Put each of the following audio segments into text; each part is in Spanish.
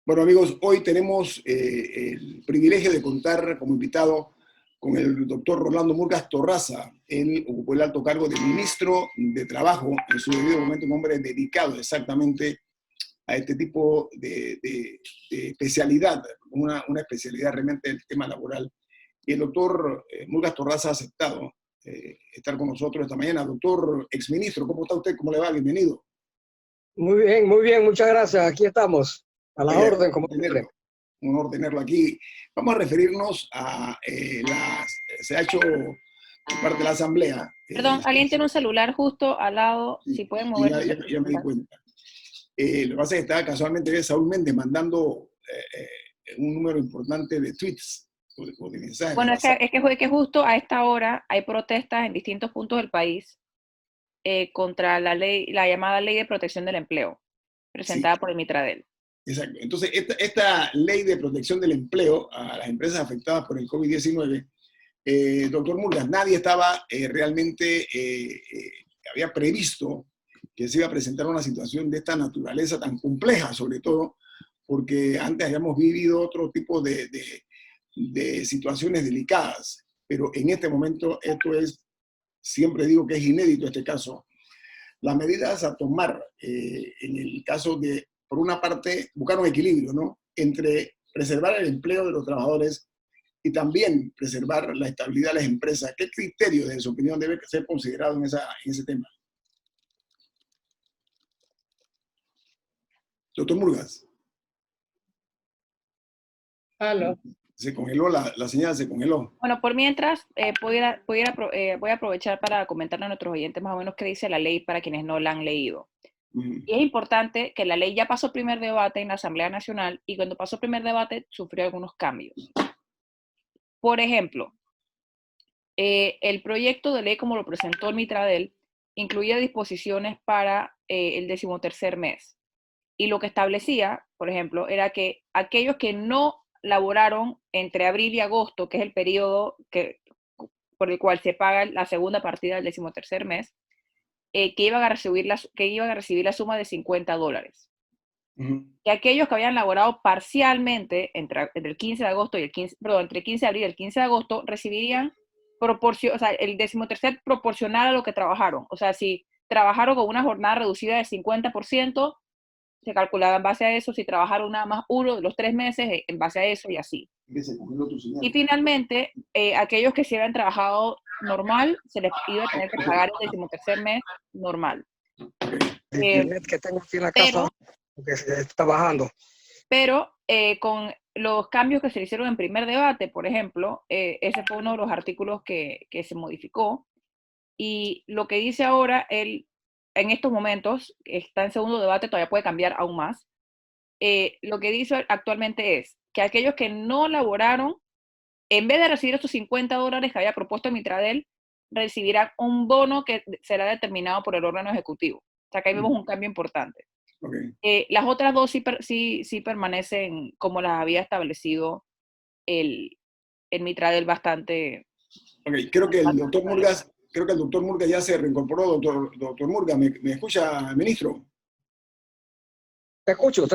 Bueno, amigos, hoy tenemos el privilegio de contar como invitado con el doctor Rolando Murgas Torraza. Él ocupó el alto cargo de ministro de Trabajo, en su debido momento un hombre dedicado exactamente a este tipo de especialidad, una especialidad realmente del tema laboral. Y el doctor Murgas Torraza ha aceptado estar con nosotros esta mañana. Doctor exministro, ¿cómo está usted? ¿Cómo le va? Bienvenido. Muy bien, muchas gracias. Aquí estamos, a la orden, como siempre. Un honor tenerlo aquí. Vamos a referirnos a se ha hecho por parte de la Asamblea. Perdón, alguien tiene un celular justo al lado, si pueden mover. Ya me di cuenta. Lo que pasa es que está casualmente Saúl Méndez mandando un número importante de tweets o de mensajes. Bueno, es que justo a esta hora hay protestas en distintos puntos del país contra la llamada Ley de Protección del Empleo, presentada por el Mitradel. Exacto. Entonces, esta ley de protección del empleo a las empresas afectadas por el COVID-19, doctor Murgas, nadie estaba realmente, había previsto que se iba a presentar una situación de esta naturaleza tan compleja, sobre todo porque antes habíamos vivido otro tipo de situaciones delicadas, pero en este momento esto es, siempre digo que es inédito este caso. Las medidas a tomar en el caso de, por una parte, buscar un equilibrio, ¿no?, entre preservar el empleo de los trabajadores y también preservar la estabilidad de las empresas. ¿Qué criterio, de su opinión, debe ser considerado en ese tema? Doctor Murgas. Aló. Se congeló, la señal se congeló. Bueno, por mientras, voy a aprovechar para comentarle a nuestros oyentes más o menos qué dice la ley para quienes no la han leído. Y es importante que la ley ya pasó primer debate en la Asamblea Nacional y cuando pasó primer debate sufrió algunos cambios. Por ejemplo, el proyecto de ley como lo presentó el Mitradel incluía disposiciones para el 13º mes. Y lo que establecía, por ejemplo, era que aquellos que no laboraron entre abril y agosto, que es el periodo por el cual se paga la segunda partida del 13º mes, que iban a recibir la suma de $50. Y aquellos que habían laborado parcialmente entre el 15 de agosto y entre el 15 de abril y el 15 de agosto recibirían el 13º proporcional a lo que trabajaron. O sea, si trabajaron con una jornada reducida de 50%, se calculaba en base a eso. Si trabajaron nada más uno de los 3 meses, en base a eso y así. Y finalmente, aquellos que sí habían trabajado normal, se les iba a tener que pagar el 13º mes normal. Que tengo aquí en la casa, porque está bajando. Pero con los cambios que se hicieron en primer debate, por ejemplo, ese fue uno de los artículos que se modificó. Y lo que dice ahora, en estos momentos, está en segundo debate, todavía puede cambiar aún más. Lo que dice actualmente es que aquellos que no laboraron, en vez de recibir estos $50 que había propuesto Mitradel, recibirán un bono que será determinado por el órgano ejecutivo. O sea, que ahí vemos un cambio importante. Las otras dos sí permanecen como las había establecido el Mitradel bastante. Creo que el doctor Murgas ya se reincorporó. Doctor Murgas, ¿me escucha, ministro? Te escucho.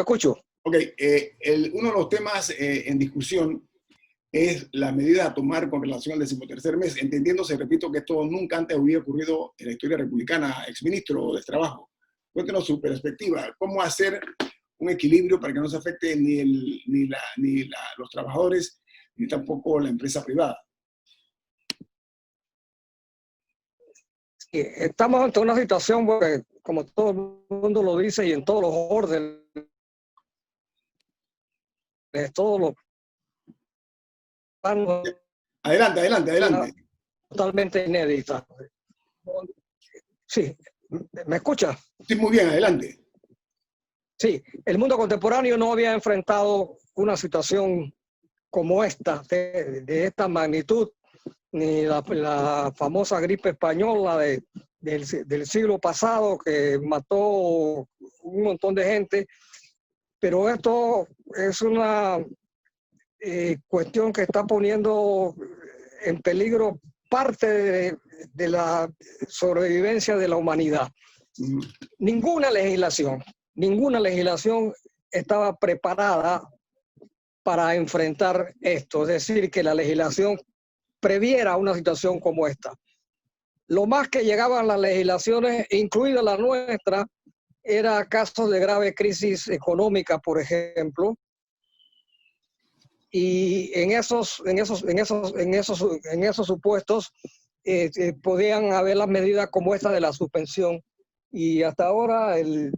Uno de los temas en discusión es la medida a tomar con relación al 13º mes, entendiéndose, repito, que esto nunca antes había ocurrido en la historia republicana. Exministro de Trabajo, cuéntenos su perspectiva. ¿Cómo hacer un equilibrio para que no se afecte ni los trabajadores, ni tampoco la empresa privada? Sí, estamos ante una situación, porque, como todo el mundo lo dice y en todos los órdenes, todos los... Adelante. Totalmente inédita. Sí, ¿me escucha? Sí, muy bien, adelante. Sí, el mundo contemporáneo no había enfrentado una situación como esta, de esta magnitud, ni la famosa gripe española del siglo pasado, que mató un montón de gente. Pero esto es una cuestión que está poniendo en peligro parte de la sobrevivencia de la humanidad. Ninguna legislación estaba preparada para enfrentar esto, es decir, que la legislación previera una situación como esta. Lo más que llegaban las legislaciones, incluida la nuestra, era casos de grave crisis económica, por ejemplo, y en esos supuestos podían haber las medidas como esta de la suspensión. Y hasta ahora el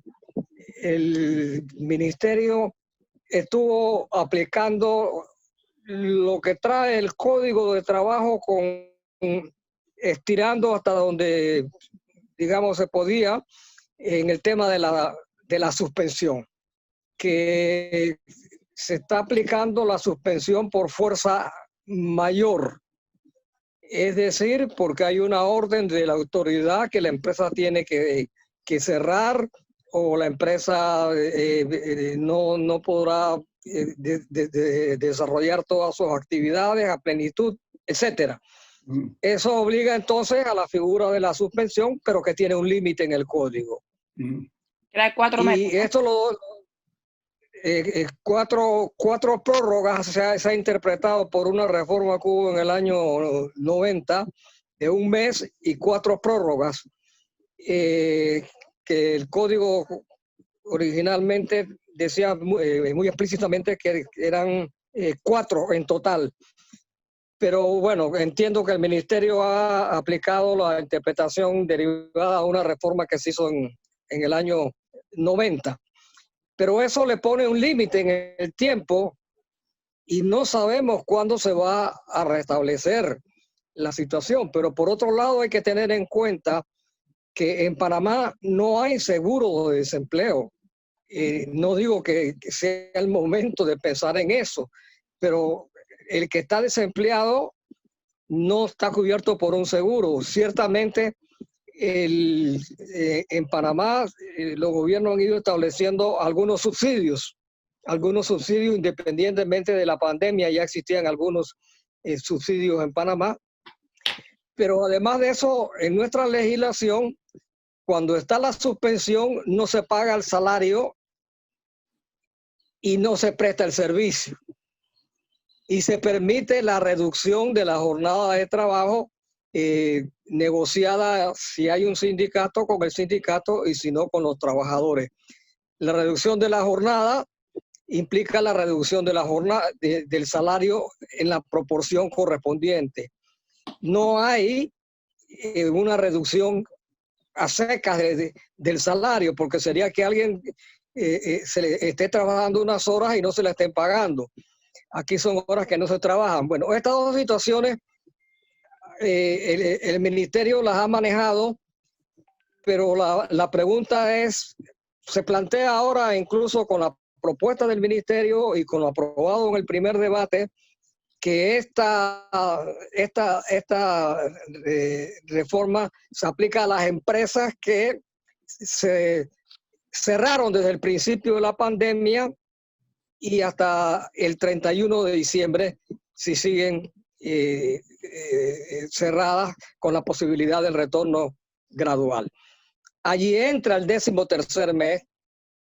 ministerio estuvo aplicando lo que trae el Código de Trabajo, estirando hasta donde, digamos, se podía en el tema de la suspensión, que se está aplicando la suspensión por fuerza mayor. Es decir, porque hay una orden de la autoridad que la empresa tiene que cerrar, o la empresa no podrá desarrollar todas sus actividades a plenitud, etcétera. Eso obliga entonces a la figura de la suspensión, pero que tiene un límite en el código. Era 4 meses. Y esto cuatro prórrogas se ha interpretado por una reforma que hubo en el año 90 de 1 mes, y 4 prórrogas que el código originalmente decía muy explícitamente que eran 4 en total. Pero bueno, entiendo que el ministerio ha aplicado la interpretación derivada de una reforma que se hizo en el año 90. Pero eso le pone un límite en el tiempo y no sabemos cuándo se va a restablecer la situación. Pero por otro lado hay que tener en cuenta que en Panamá no hay seguro de desempleo. No digo que sea el momento de pensar en eso, pero el que está desempleado no está cubierto por un seguro. Ciertamente en Panamá los gobiernos han ido estableciendo algunos subsidios independientemente de la pandemia. Ya existían algunos subsidios en Panamá, pero además de eso, en nuestra legislación, cuando está la suspensión, no se paga el salario y no se presta el servicio, y se permite la reducción de la jornada de trabajo negociada, si hay un sindicato, con el sindicato, y si no, con los trabajadores. La reducción de la jornada implica la reducción de la jornada del salario en la proporción correspondiente. No hay una reducción a secas del salario, porque sería que alguien se le esté trabajando unas horas y no se le estén pagando. Aquí son horas que no se trabajan. Bueno, estas dos situaciones el ministerio las ha manejado, pero la pregunta es, se plantea ahora, incluso con la propuesta del ministerio y con lo aprobado en el primer debate, que esta reforma se aplica a las empresas que se cerraron desde el principio de la pandemia y hasta el 31 de diciembre, si siguen cerradas, con la posibilidad del retorno gradual. Allí entra el 13º mes,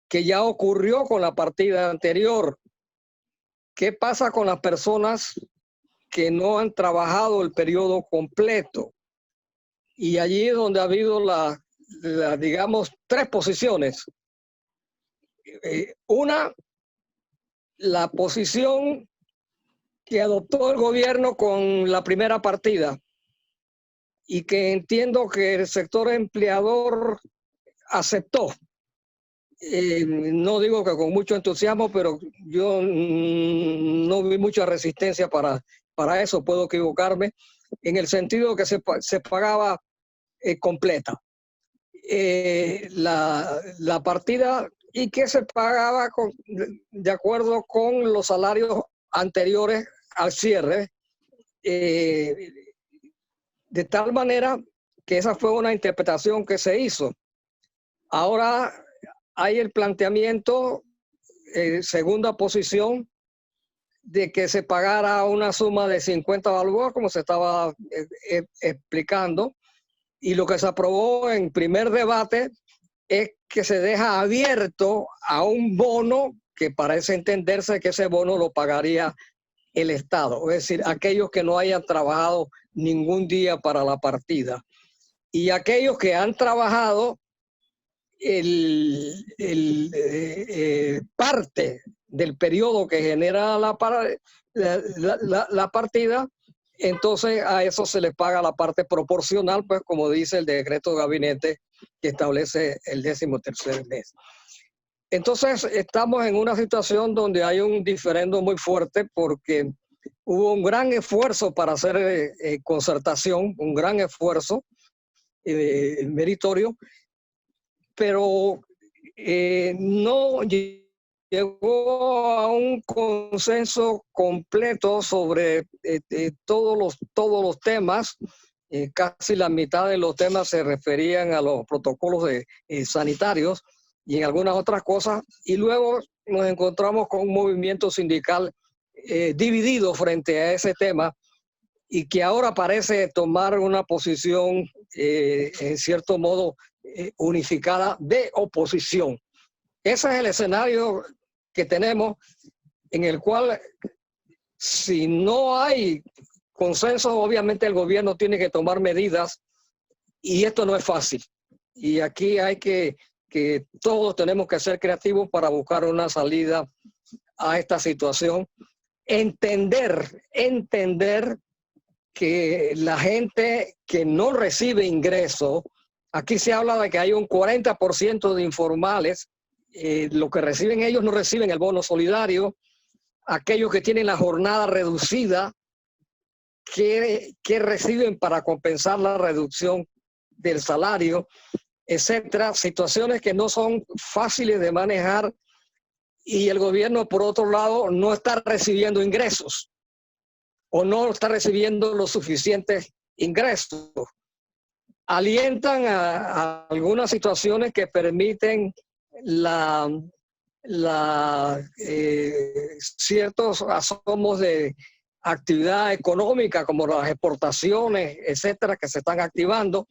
que ya ocurrió con la partida anterior. ¿Qué pasa con las personas que no han trabajado el periodo completo? Y allí es donde ha habido digamos, 3 posiciones. Una, la posición que adoptó el gobierno con la primera partida, y que entiendo que el sector empleador aceptó. No digo que con mucho entusiasmo, pero yo no vi mucha resistencia para eso. Puedo equivocarme, en el sentido que se pagaba completa la partida, y que se pagaba de acuerdo con los salarios anteriores al cierre, de tal manera que esa fue una interpretación que se hizo. Ahora hay el planteamiento, segunda posición, de que se pagara una suma de 50 balboas, como se estaba explicando, y lo que se aprobó en primer debate es que se deja abierto a un bono que parece entenderse que ese bono lo pagaría el Estado, es decir, aquellos que no hayan trabajado ningún día para la partida. Y aquellos que han trabajado parte del periodo que genera la partida, entonces a eso se les paga la parte proporcional, pues como dice el decreto de gabinete que establece el 13º mes. Entonces estamos en una situación donde hay un diferendo muy fuerte porque hubo un gran esfuerzo para hacer concertación, un gran esfuerzo meritorio, pero no llegó a un consenso completo sobre todos los temas. Casi la mitad de los temas se referían a los protocolos sanitarios y en algunas otras cosas. Y luego nos encontramos con un movimiento sindical dividido frente a ese tema y que ahora parece tomar una posición en cierto modo unificada de oposición. Ese es el escenario que tenemos, en el cual si no hay consenso, obviamente el gobierno tiene que tomar medidas y esto no es fácil. Y aquí hay que todos tenemos que ser creativos para buscar una salida a esta situación. Entender que la gente que no recibe ingresos, aquí se habla de que hay un 40% de informales, lo que reciben ellos no reciben el bono solidario, aquellos que tienen la jornada reducida, que reciben para compensar la reducción del salario, etcétera, situaciones que no son fáciles de manejar y el gobierno, por otro lado, no está recibiendo ingresos o no está recibiendo los suficientes ingresos. Alientan a algunas situaciones que permiten ciertos asomos de actividad económica como las exportaciones, etcétera, que se están activando,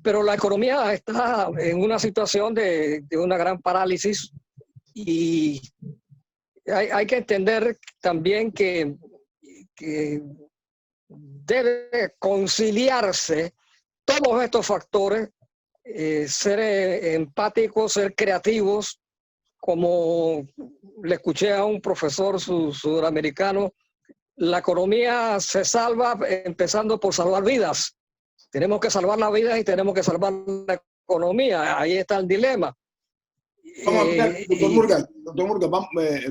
pero la economía está en una situación de una gran parálisis y hay que entender también que debe conciliarse todos estos factores, ser empáticos, ser creativos, como le escuché a un profesor sudamericano, la economía se salva empezando por salvar vidas. Tenemos que salvar las vidas y tenemos que salvar la economía. Ahí está el dilema. Vamos a ver, doctor Murga,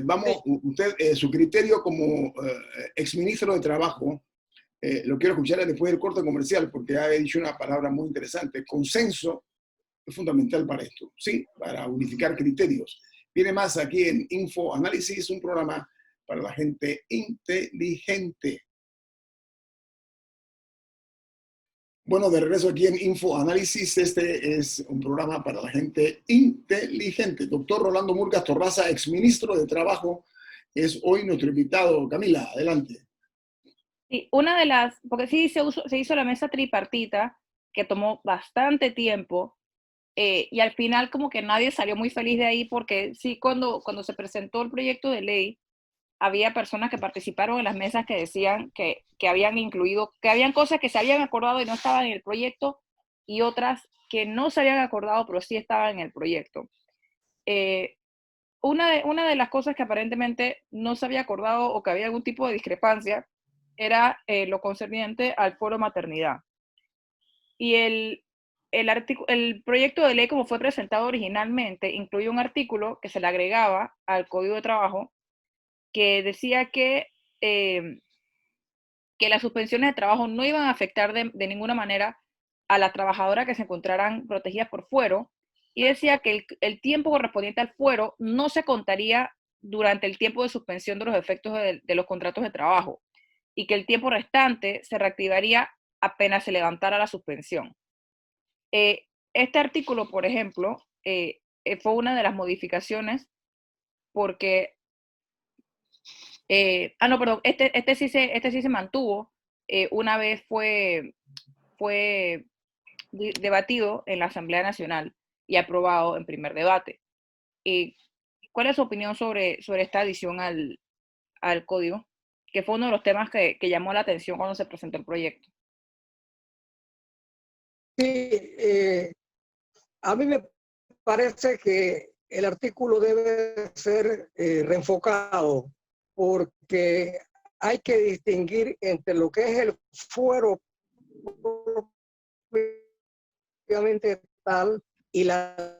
vamos, usted, su criterio como exministro de Trabajo, lo quiero escuchar después del corte comercial porque ha dicho una palabra muy interesante. Consenso es fundamental para esto, ¿sí? Para unificar criterios. Viene más aquí en Info Análisis, un programa para la gente inteligente. Bueno, de regreso aquí en Info Análisis, este es un programa para la gente inteligente. Doctor Rolando Murgas Torraza, exministro de Trabajo, es hoy nuestro invitado. Camila, adelante. Sí, porque sí se hizo la mesa tripartita, que tomó bastante tiempo, y al final como que nadie salió muy feliz de ahí, porque sí, cuando se presentó el proyecto de ley, había personas que participaron en las mesas que decían que habían incluido, que habían cosas que se habían acordado y no estaban en el proyecto, y otras que no se habían acordado, pero sí estaban en el proyecto. Una de las cosas que aparentemente no se había acordado o que había algún tipo de discrepancia era lo concerniente al foro maternidad. Y el proyecto de ley, como fue presentado originalmente, incluye un artículo que se le agregaba al Código de Trabajo que decía que las suspensiones de trabajo no iban a afectar de ninguna manera a las trabajadoras que se encontraran protegidas por fuero, y decía que el tiempo correspondiente al fuero no se contaría durante el tiempo de suspensión de los efectos de los contratos de trabajo, y que el tiempo restante se reactivaría apenas se levantara la suspensión. Este artículo, por ejemplo, fue una de las modificaciones porque no, perdón, este sí se mantuvo. Una vez fue debatido en la Asamblea Nacional y aprobado en primer debate. ¿cuál es su opinión sobre esta adición al código? Que fue uno de los temas que llamó la atención cuando se presentó el proyecto. Sí, a mí me parece que el artículo debe ser reenfocado porque hay que distinguir entre lo que es el fuero propiamente tal y la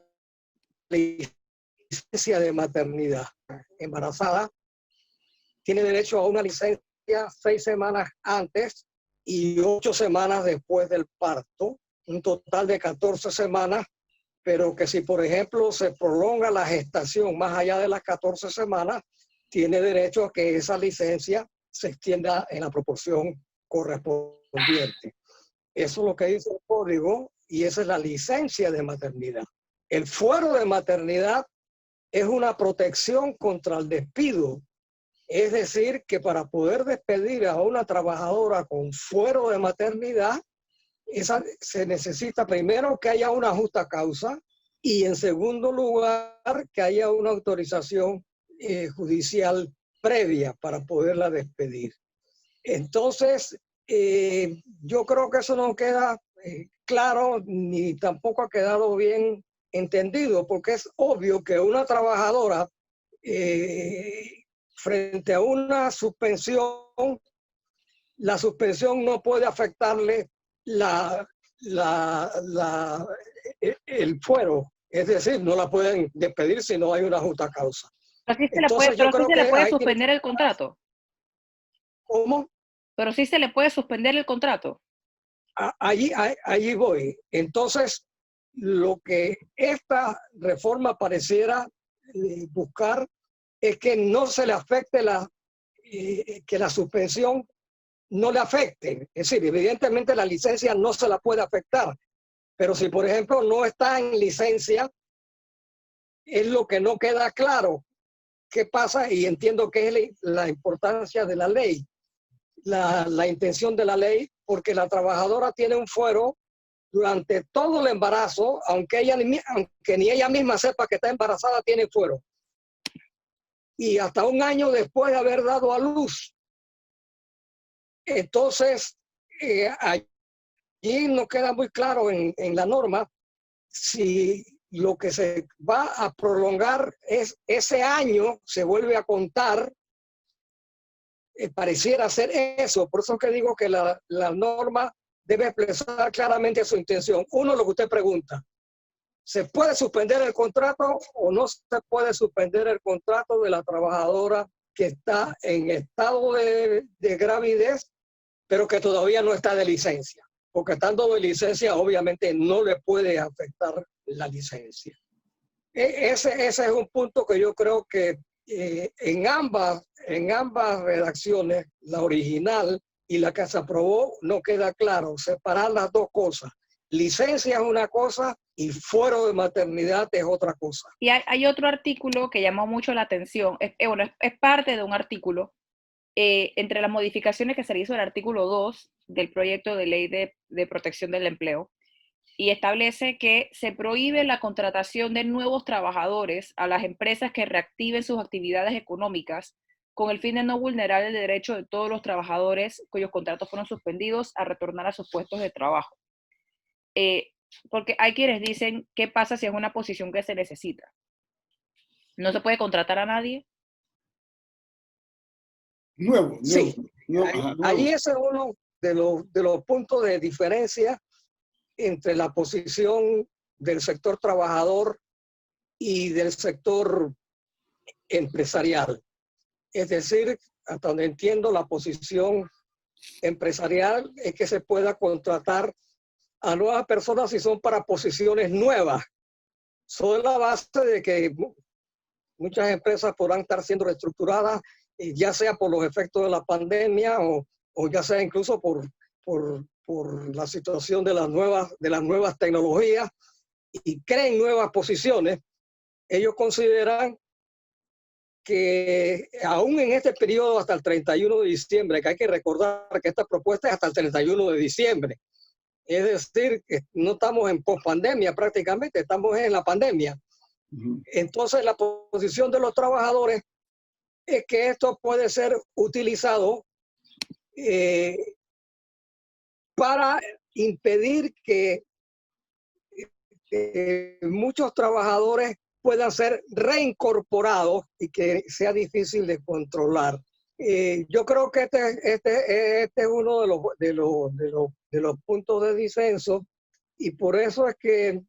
licencia de maternidad. Embarazada tiene derecho a una licencia 6 semanas antes y 8 semanas después del parto, un total de 14 semanas, pero que si, por ejemplo, se prolonga la gestación más allá de las 14 semanas, tiene derecho a que esa licencia se extienda en la proporción correspondiente. Eso es lo que dice el código y esa es la licencia de maternidad. El fuero de maternidad es una protección contra el despido. Es decir, que para poder despedir a una trabajadora con fuero de maternidad, se necesita primero que haya una justa causa y en segundo lugar que haya una autorización judicial previa para poderla despedir. Entonces, yo creo que eso no queda claro ni tampoco ha quedado bien entendido, porque es obvio que una trabajadora frente a una suspensión, la suspensión no puede afectarle el fuero, es decir, no la pueden despedir si no hay una justa causa. Pero sí se le puede suspender el contrato. ¿Cómo? Pero sí se le puede suspender el contrato. Allí voy. Entonces, lo que esta reforma pareciera buscar es que no se le afecte que la suspensión no le afecte. Es decir, evidentemente la licencia no se la puede afectar, pero si por ejemplo no está en licencia, es lo que no queda claro qué pasa y entiendo que es la importancia de la ley, la intención de la ley, porque la trabajadora tiene un fuero durante todo el embarazo, aunque ni ella misma sepa que está embarazada, tiene fuero. Y hasta un año después de haber dado a luz. Entonces, allí no queda muy claro en la norma si lo que se va a prolongar es ese año, se vuelve a contar, pareciera ser eso. Por eso que digo que la norma debe expresar claramente su intención. Uno, lo que usted pregunta, ¿se puede suspender el contrato o no se puede suspender el contrato de la trabajadora que está en estado de gravidez, pero que todavía no está de licencia? Porque estando de licencia, obviamente no le puede afectar la licencia. Ese es un punto que yo creo que en ambas redacciones, la original y la que se aprobó, no queda claro separar las dos cosas. Licencia es una cosa y fuero de maternidad es otra cosa. Y hay otro artículo que llamó mucho la atención, es parte de un artículo, entre las modificaciones que se le hizo al artículo 2 del proyecto de ley de protección del empleo, y establece que se prohíbe la contratación de nuevos trabajadores a las empresas que reactiven sus actividades económicas con el fin de no vulnerar el derecho de todos los trabajadores cuyos contratos fueron suspendidos a retornar a sus puestos de trabajo. Porque hay quienes dicen, ¿qué pasa si es una posición que se necesita? ¿No se puede contratar a nadie? Nuevo. Sí, ahí ese es uno de los puntos de diferencia entre la posición del sector trabajador y del sector empresarial. Es decir, hasta donde entiendo, la posición empresarial es que se pueda contratar a nuevas personas si son para posiciones nuevas. Sobre la base de que muchas empresas podrán estar siendo reestructuradas, ya sea por los efectos de la pandemia o ya sea incluso por la situación de las nuevas tecnologías y creen nuevas posiciones. Ellos consideran que aún en este periodo hasta el 31 de diciembre, que hay que recordar que esta propuesta es hasta el 31 de diciembre, es decir, que no estamos en pospandemia prácticamente, estamos en la pandemia. Entonces la posición de los trabajadores es que esto puede ser utilizado para impedir que muchos trabajadores puedan ser reincorporados y que sea difícil de controlar. Yo creo que este es uno de los puntos de disenso, y por eso es que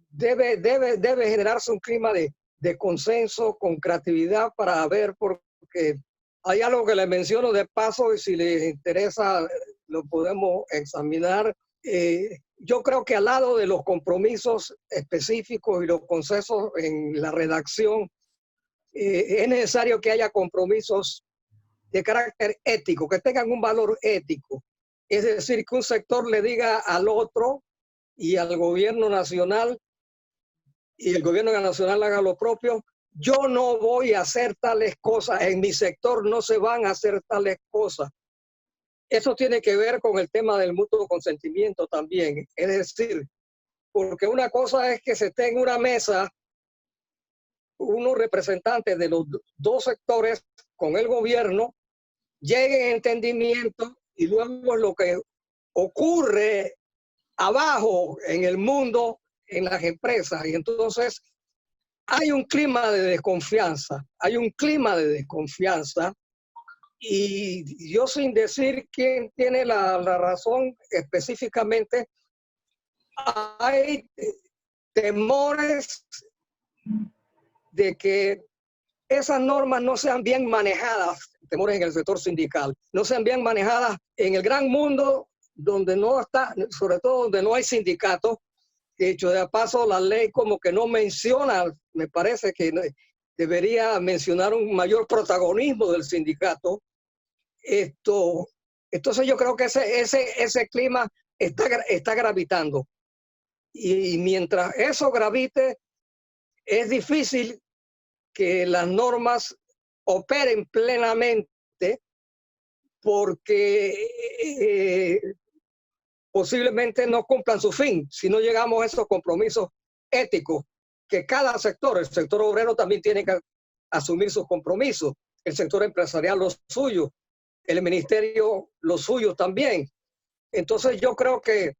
debe generarse un clima de consenso con creatividad para ver, porque hay algo que les menciono de paso y si les interesa lo podemos examinar. Yo creo que al lado de los compromisos específicos y los consensos en la redacción, es necesario que haya compromisos de carácter ético, que tengan un valor ético. Es decir, que un sector le diga al otro y al gobierno nacional, y el gobierno nacional haga lo propio: yo no voy a hacer tales cosas, en mi sector no se van a hacer tales cosas. Eso tiene que ver con el tema del mutuo consentimiento también. Es decir, porque una cosa es que se esté en una mesa unos representantes de los dos sectores con el gobierno, lleguen a entendimiento, y luego lo que ocurre abajo en el mundo, en las empresas. Y entonces hay un clima de desconfianza, y yo, sin decir quién tiene la razón específicamente, hay temores de que esas normas no sean bien manejadas, temores en el sector sindical, no sean bien manejadas en el gran mundo donde no está, sobre todo donde no hay sindicatos. De hecho, de paso, la ley como que no menciona, me parece que debería mencionar un mayor protagonismo del sindicato. Entonces yo creo que ese clima está gravitando. Y mientras eso gravite, es difícil que las normas operen plenamente, porque posiblemente no cumplan su fin si no llegamos a esos compromisos éticos que cada sector, el sector obrero también tiene que asumir sus compromisos, el sector empresarial los suyos, el ministerio los suyos también. Entonces yo creo que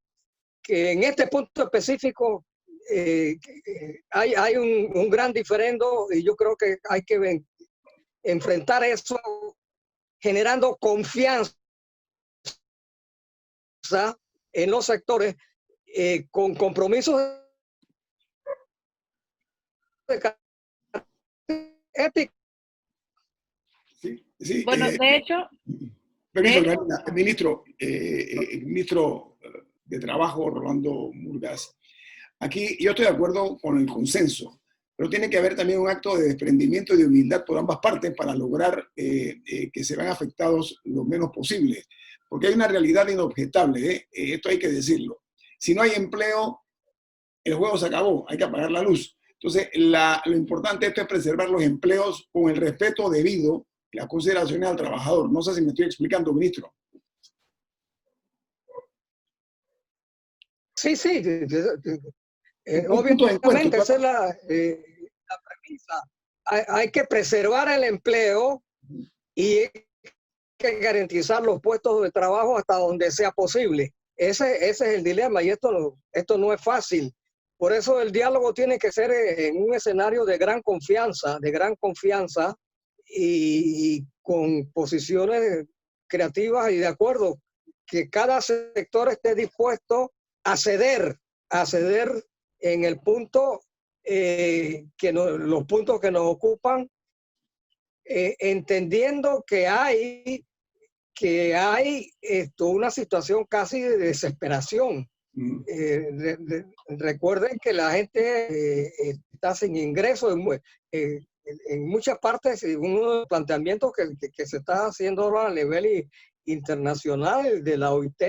en este punto específico hay un gran diferendo, y yo creo que hay que enfrentar eso generando confianza en los sectores, con compromisos de ética. Sí, sí, Bueno, de hecho, permiso, ministro, ministro de Trabajo, Rolando Murgas. Aquí yo estoy de acuerdo con el consenso, pero tiene que haber también un acto de desprendimiento y de humildad por ambas partes para lograr que se vean afectados lo menos posible. Porque hay una realidad inobjetable, esto hay que decirlo. Si no hay empleo, el juego se acabó, hay que apagar la luz. Entonces, lo importante de esto es preservar los empleos con el respeto debido y las consideraciones al trabajador. No sé si me estoy explicando, ministro. Sí, sí. Obviamente, esa es la premisa. Hay que preservar el empleo y hay que garantizar los puestos de trabajo hasta donde sea posible. Ese es el dilema, y esto no es fácil. Por eso el diálogo tiene que ser en un escenario de gran confianza, y con posiciones creativas y de acuerdo, que cada sector esté dispuesto a ceder en el punto los puntos que nos ocupan, entendiendo que hay una situación casi de desesperación. Recuerden que la gente está sin ingresos en muchas partes. Uno de los planteamientos que se está haciendo ahora a nivel internacional de la OIT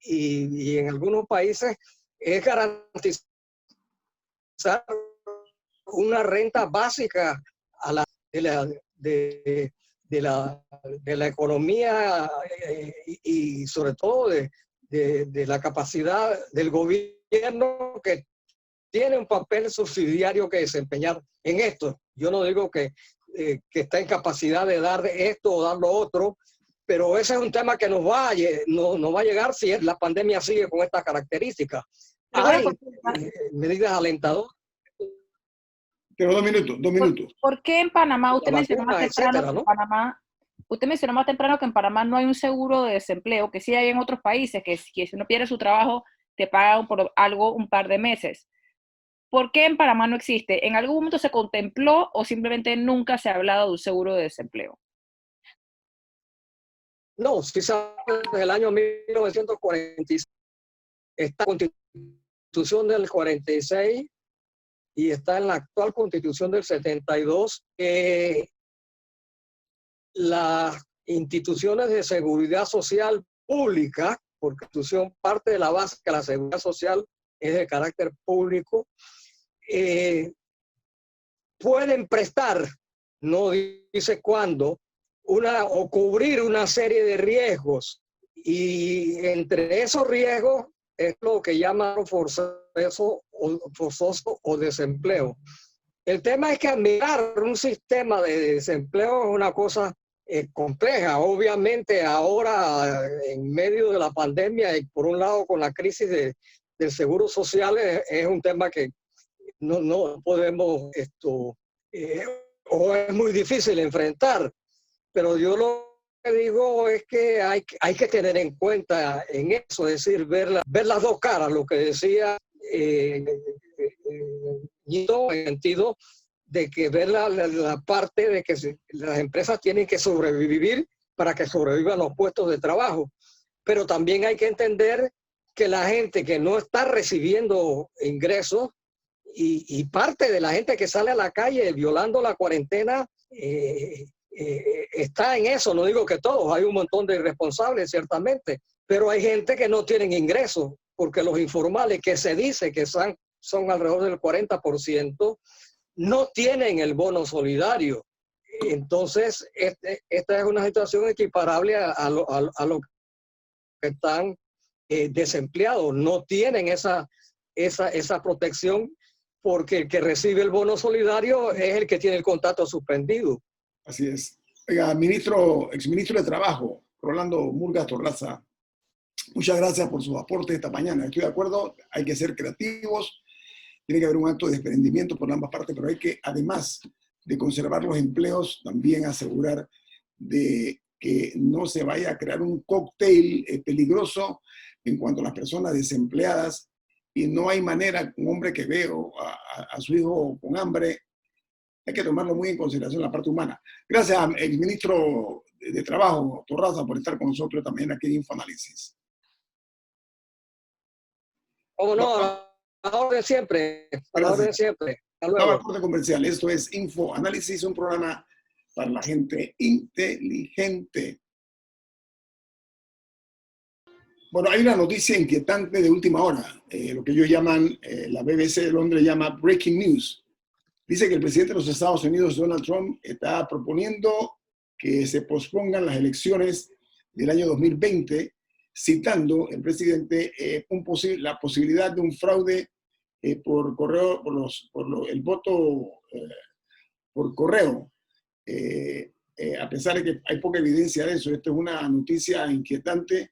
y en algunos países es garantizar una renta básica de la economía, y sobre todo de la capacidad del gobierno, que tiene un papel subsidiario que desempeñar en esto. Yo no digo que está en capacidad de dar esto o dar lo otro, pero ese es un tema que nos va a llegar si la pandemia sigue con estas características. Hay medidas alentadoras. Pero 2 minutos. ¿Por qué en Panamá, usted mencionó más temprano, ¿no? Usted mencionó más temprano que en Panamá no hay un seguro de desempleo, que sí hay en otros países, que si uno pierde su trabajo, te pagan por algo un par de meses. ¿Por qué en Panamá no existe? ¿En algún momento se contempló o simplemente nunca se ha hablado de un seguro de desempleo? No, sí sabe, desde el año 1946, esta Constitución del 46 y está en la actual Constitución del 72, las instituciones de seguridad social pública, porque Constitución parte de la base que la seguridad social es de carácter público, pueden prestar, no dice cuándo, o cubrir una serie de riesgos, y entre esos riesgos es lo que llaman forzoso o desempleo. El tema es que admirar un sistema de desempleo es una cosa compleja. Obviamente ahora, en medio de la pandemia y por un lado con la crisis del seguro social, es un tema que no podemos, o es muy difícil enfrentar. Pero yo lo que digo es que hay que tener en cuenta en eso, es decir, ver las dos caras, lo que decía Nito, en el sentido de que ver la parte de que las empresas tienen que sobrevivir para que sobrevivan los puestos de trabajo. Pero también hay que entender que la gente que no está recibiendo ingresos y parte de la gente que sale a la calle violando la cuarentena, está en eso. No digo que todos, hay un montón de irresponsables ciertamente, pero hay gente que no tienen ingresos, porque los informales, que se dice que son alrededor del 40%, no tienen el bono solidario. Entonces, esta es una situación equiparable a lo que están desempleados. No tienen esa protección, porque el que recibe el bono solidario es el que tiene el contrato suspendido. Así es. Oiga, exministro de Trabajo, Rolando Murgas Torraza, muchas gracias por su aporte esta mañana. Estoy de acuerdo, hay que ser creativos, tiene que haber un acto de desprendimiento por ambas partes, pero hay que, además de conservar los empleos, también asegurar de que no se vaya a crear un cóctel peligroso en cuanto a las personas desempleadas, y no hay manera, un hombre que ve a su hijo con hambre, hay que tomarlo muy en consideración la parte humana. Gracias, exministro de Trabajo, Torraza, por estar con nosotros también aquí en Infoanálisis. ¿Cómo no? A la orden siempre. A la orden siempre. Hasta luego. Corte comercial. Esto es Infoanálisis, un programa para la gente inteligente. Bueno, hay una noticia inquietante de última hora, lo que ellos llaman, la BBC de Londres llama Breaking News. Dice que el presidente de los Estados Unidos, Donald Trump, está proponiendo que se pospongan las elecciones del año 2020, citando el presidente la posibilidad de un fraude por correo, el voto por correo. A pesar de que hay poca evidencia de eso, esto es una noticia inquietante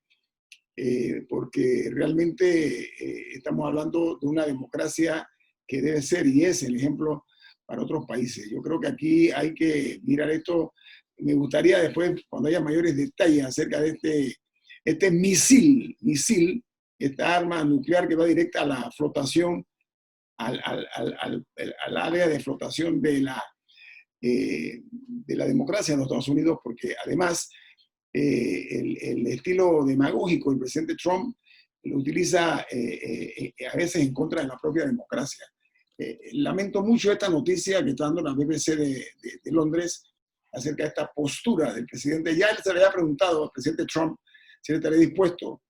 porque realmente estamos hablando de una democracia que debe ser y es el ejemplo para otros países. Yo creo que aquí hay que mirar esto. Me gustaría después, cuando haya mayores detalles acerca de este misil, esta arma nuclear que va directa a la flotación, al área de flotación de la democracia en los Estados Unidos, porque además el estilo demagógico del presidente Trump lo utiliza a veces en contra de la propia democracia. Lamento mucho esta noticia que está dando la BBC de Londres acerca de esta postura del presidente. Ya él se le había preguntado al presidente Trump si él estaría dispuesto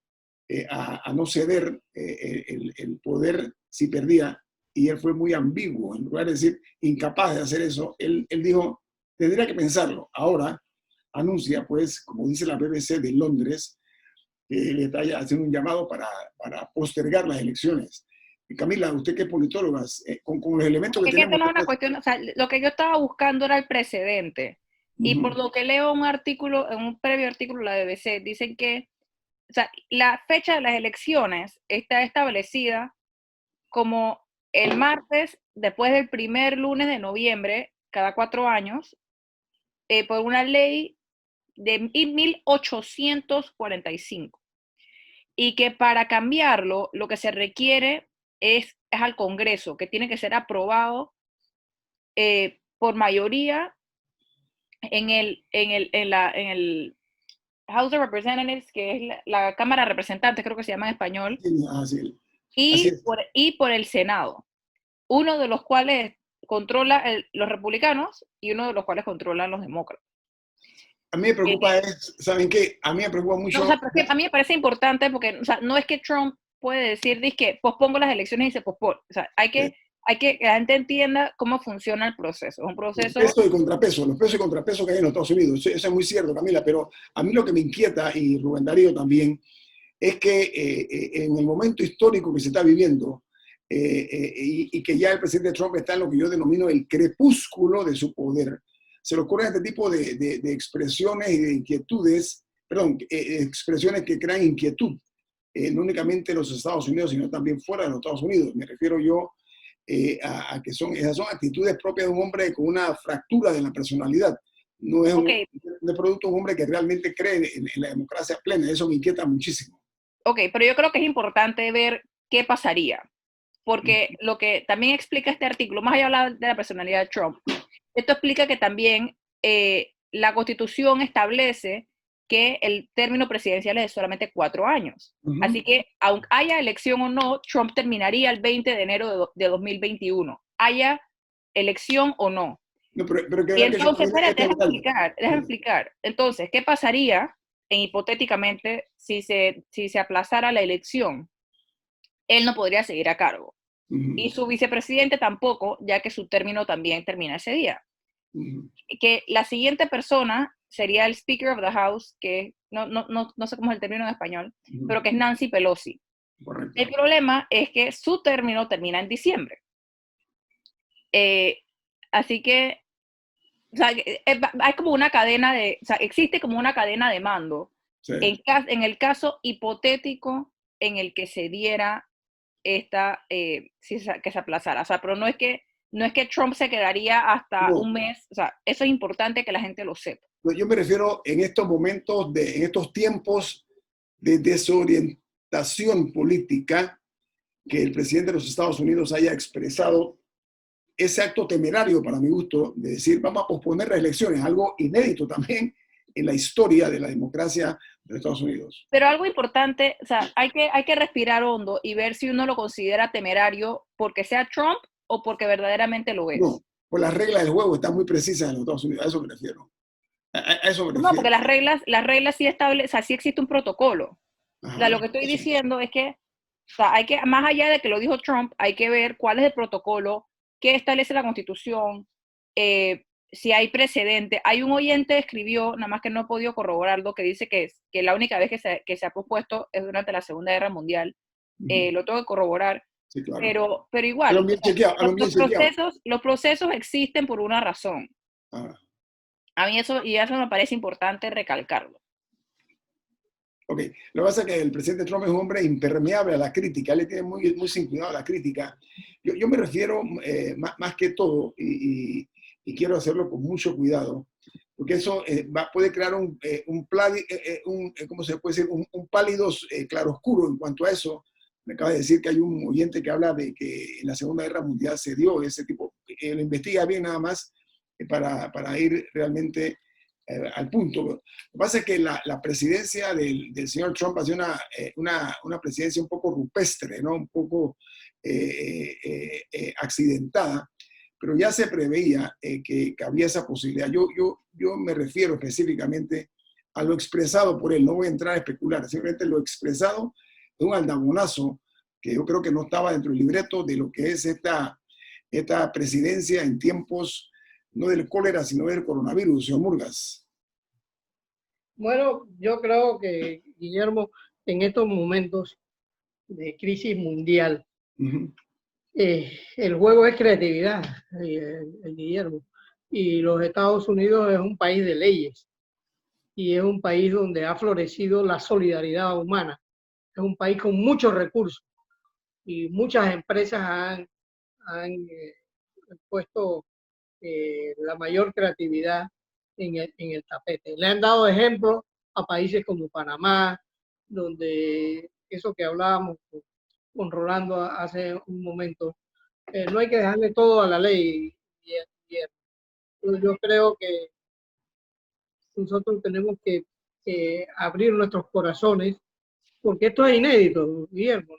a no ceder el poder si perdía, y él fue muy ambiguo. En lugar de decir incapaz de hacer eso, él dijo, tendría que pensarlo. Ahora anuncia, pues, como dice la BBC de Londres, que le está haciendo un llamado para postergar las elecciones. Camila, usted que es politóloga, con los elementos que Es que tenemos. esto no es una cuestión, o sea, lo que yo estaba buscando era el precedente. Y por lo que leo un artículo, en un previo artículo de la BBC, dicen que, o sea, la fecha de las elecciones está establecida como el martes después del primer lunes de noviembre, cada 4 años, por una ley de 1845. Y que para cambiarlo, lo que se requiere es al Congreso, que tiene que ser aprobado por mayoría en el House of Representatives, que es la Cámara de Representantes, creo que se llama en español, y por el Senado, uno de los cuales controla los republicanos y uno de los cuales controlan los demócratas. A mí me preocupa ¿saben qué? A mí me preocupa mucho. No, o sea, a mí me parece importante porque, o sea, no es que Trump puede decir, que pospongo las elecciones y se pospone. O sea, hay que que la gente entienda cómo funciona el proceso. Es un proceso. Los pesos y contrapesos que hay en los Estados Unidos. Eso es muy cierto, Camila, pero a mí lo que me inquieta, y Rubén Darío también, es que en el momento histórico que se está viviendo, y que ya el presidente Trump está en lo que yo denomino el crepúsculo de su poder, se le ocurren este tipo de expresiones y de inquietudes, expresiones que crean inquietud, no únicamente en los Estados Unidos, sino también fuera de los Estados Unidos. Me refiero yo a que esas son actitudes propias de un hombre con una fractura de la personalidad. No es un producto de un hombre que realmente cree en la democracia plena. Eso me inquieta muchísimo. Ok, pero yo creo que es importante ver qué pasaría, porque lo que también explica este artículo, más allá de la personalidad de Trump, esto explica que también la Constitución establece que el término presidencial es de solamente 4 años. Así que, aunque haya elección o no, Trump terminaría el 20 de enero de 2021. Haya elección o no. No, pero y entonces, espérate, déjame explicar. Entonces, ¿qué pasaría hipotéticamente si se aplazara la elección? Él no podría seguir a cargo. Y su vicepresidente tampoco, ya que su término también termina ese día. Que la siguiente persona sería el Speaker of the House, que no sé cómo es el término en español, pero que es Nancy Pelosi. Correcto. El problema es que su término termina en diciembre. Así que, o sea, hay como una cadena existe como una cadena de mando. Sí. En el caso hipotético en el que se diera que se aplazara. O sea, pero no es que Trump se quedaría hasta un mes. O sea, eso es importante que la gente lo sepa. Yo me refiero en estos momentos, en estos tiempos de desorientación política, que el presidente de los Estados Unidos haya expresado ese acto temerario, para mi gusto, de decir, vamos a posponer las elecciones, algo inédito también en la historia de la democracia de Estados Unidos. Pero algo importante, o sea, hay que respirar hondo y ver si uno lo considera temerario porque sea Trump o porque verdaderamente lo es. No, pues las reglas del juego están muy precisas en los Estados Unidos, a eso me refiero. No, porque las reglas sí establecen, o sea, sí existe un protocolo. Ajá, o sea, lo que estoy diciendo es que, o sea, más allá de que lo dijo Trump, hay que ver cuál es el protocolo, qué establece la Constitución, si hay precedente. Hay un oyente que escribió, nada más que no he podido corroborarlo, que dice que la única vez que se ha propuesto es durante la Segunda Guerra Mundial. Lo tengo que corroborar. Sí, claro. Pero igual, chequeado. Los procesos existen por una razón. Ah. A mí eso me parece importante recalcarlo. Ok, lo que pasa es que el presidente Trump es un hombre impermeable a la crítica, él le tiene muy sin cuidado a la crítica. Yo me refiero más que todo, y quiero hacerlo con mucho cuidado, porque eso puede crear un pálido claroscuro en cuanto a eso. Me acaba de decir que hay un oyente que habla de que en la Segunda Guerra Mundial se dio ese tipo, lo investiga bien nada más para ir realmente al punto. Lo que pasa es que la presidencia del señor Trump ha sido una presidencia un poco rupestre, ¿no? Un poco accidentada, pero ya se preveía que había esa posibilidad. Yo me refiero específicamente a lo expresado por él, no voy a entrar a especular, simplemente lo expresado de un aldabonazo que yo creo que no estaba dentro del libreto de lo que es esta presidencia en tiempos no del cólera, sino del coronavirus, señor Murgas. Bueno, yo creo que, Guillermo, en estos momentos de crisis mundial, El juego es creatividad, Guillermo. Y los Estados Unidos es un país de leyes y es un país donde ha florecido la solidaridad humana. Es un país con muchos recursos y muchas empresas han puesto la mayor creatividad en el tapete. Le han dado ejemplo a países como Panamá, donde eso que hablábamos con Rolando hace un momento, no hay que dejarle todo a la ley. Yo creo que nosotros tenemos que abrir nuestros corazones, porque esto es inédito, Guillermo.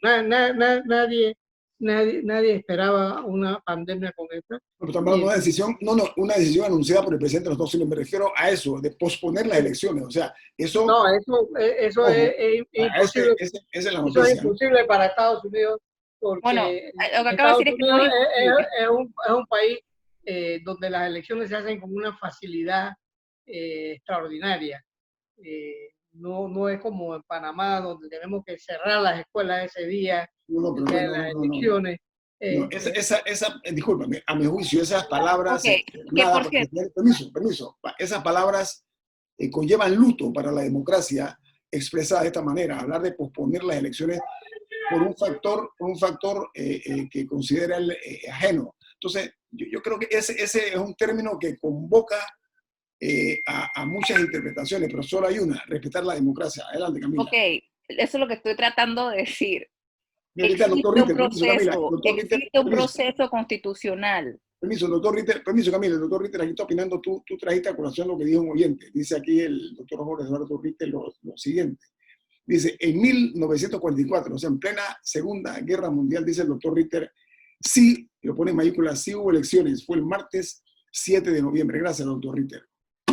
Nadie esperaba una pandemia con esta. Pero estamos hablando de una decisión, una decisión anunciada por el presidente de los Estados Unidos. Me refiero a eso, de posponer las elecciones. O sea, eso... No, eso es imposible. Esa es la noticia. Eso es imposible para Estados Unidos, porque bueno, lo que acabo de decir es un país donde las elecciones se hacen con una facilidad extraordinaria. No es como en Panamá, donde tenemos que cerrar las escuelas ese día, las elecciones. Discúlpame, a mi juicio, esas palabras, permiso, esas palabras conllevan luto para la democracia expresada de esta manera. Hablar de posponer las elecciones por un factor que considera el ajeno. Entonces, yo creo que ese es un término que convoca a muchas interpretaciones, pero solo hay una: respetar la democracia. Adelante, Camila. Ok, eso es lo que estoy tratando de decir. Existe un proceso constitucional. Permiso, Camila. El doctor Ritter aquí está opinando. Tú trajiste a colación lo que dijo un oyente. Dice aquí el doctor Jorge Eduardo Ritter lo siguiente. Dice, en 1944, o sea, en plena Segunda Guerra Mundial, dice el doctor Ritter, sí, lo pone en mayúsculas, sí hubo elecciones. Fue el martes 7 de noviembre. Gracias, doctor Ritter.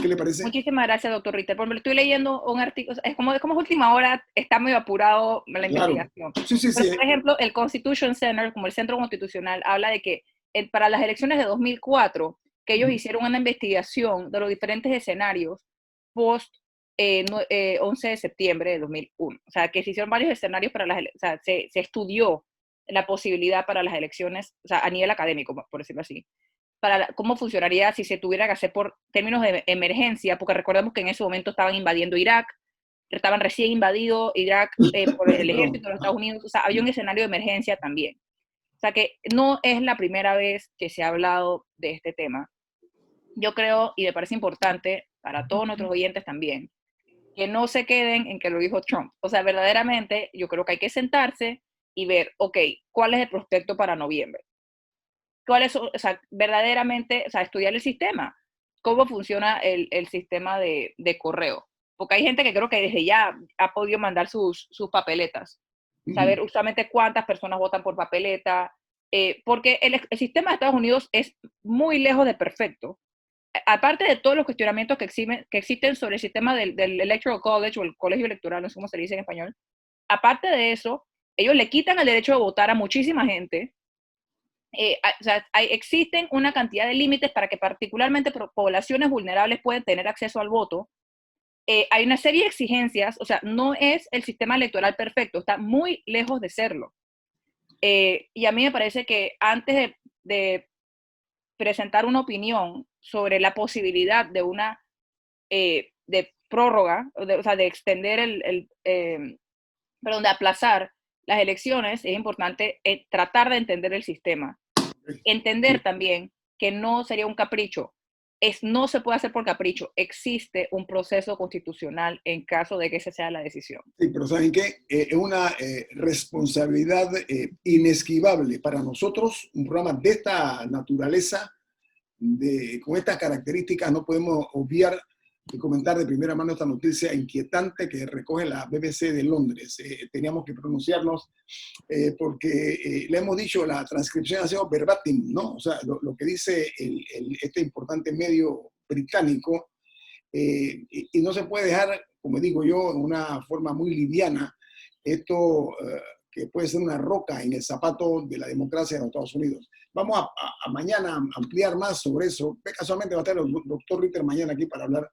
¿Qué le parece? Muchísimas gracias, doctor Ritter. Porque estoy leyendo un artículo, es como última hora, está medio apurado la investigación. Sí. Por ejemplo, el Constitution Center, como el Centro Constitucional, habla de que para las elecciones de 2004, que ellos hicieron una investigación de los diferentes escenarios post 11 de septiembre de 2001. O sea, que se hicieron varios escenarios para las elecciones, o sea, se estudió la posibilidad para las elecciones, o sea, a nivel académico, por decirlo así, para cómo funcionaría si se tuviera que hacer por términos de emergencia, porque recordemos que en ese momento estaban invadiendo Irak, estaban recién invadido Irak por el ejército de los Estados Unidos, o sea, había un escenario de emergencia también. O sea, que no es la primera vez que se ha hablado de este tema. Yo creo, y me parece importante para todos nuestros oyentes también, que no se queden en que lo dijo Trump. O sea, verdaderamente, yo creo que hay que sentarse y ver, ok, ¿cuál es el prospecto para noviembre? O sea, verdaderamente, o sea, estudiar el sistema, cómo funciona el sistema de correo. Porque hay gente que creo que desde ya ha podido mandar sus papeletas. Saber justamente cuántas personas votan por papeleta. Porque el sistema de Estados Unidos es muy lejos de perfecto. Aparte de todos los cuestionamientos que existen sobre el sistema del Electoral College o el colegio electoral, no sé cómo se dice en español, aparte de eso, ellos le quitan el derecho de votar a muchísima gente. O sea, existen una cantidad de límites para que particularmente poblaciones vulnerables puedan tener acceso al voto. Hay una serie de exigencias, o sea, no es el sistema electoral perfecto, está muy lejos de serlo. Y a mí me parece que antes de presentar una opinión sobre la posibilidad de una de prórroga, o sea, de extender perdón, de aplazar las elecciones, es importante tratar de entender el sistema. Entender también que no sería un capricho. No se puede hacer por capricho. Existe un proceso constitucional en caso de que esa sea la decisión. Sí, pero ¿saben qué? Es una responsabilidad inesquivable para nosotros. Un programa de esta naturaleza, con estas características, no podemos obviar y comentar de primera mano esta noticia inquietante que recoge la BBC de Londres. Teníamos que pronunciarnos porque le hemos dicho, la transcripción ha sido verbatim, ¿no? O sea, lo que dice este importante medio británico, y no se puede dejar, como digo yo, en una forma muy liviana, esto que puede ser una roca en el zapato de la democracia de los Estados Unidos. Vamos a mañana ampliar más sobre eso. Casualmente va a estar el doctor Ritter mañana aquí para hablar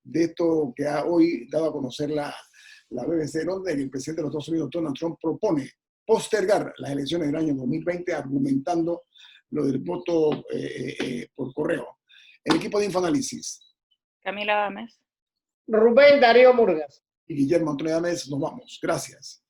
de esto que ha hoy dado a conocer la BBC, donde el presidente de los Estados Unidos, Donald Trump, propone postergar las elecciones del año 2020 argumentando lo del voto por correo. El equipo de Infoanálisis. Camila Gámez. Rubén Darío Murgas. Y Guillermo Antonio Gámez, nos vamos. Gracias.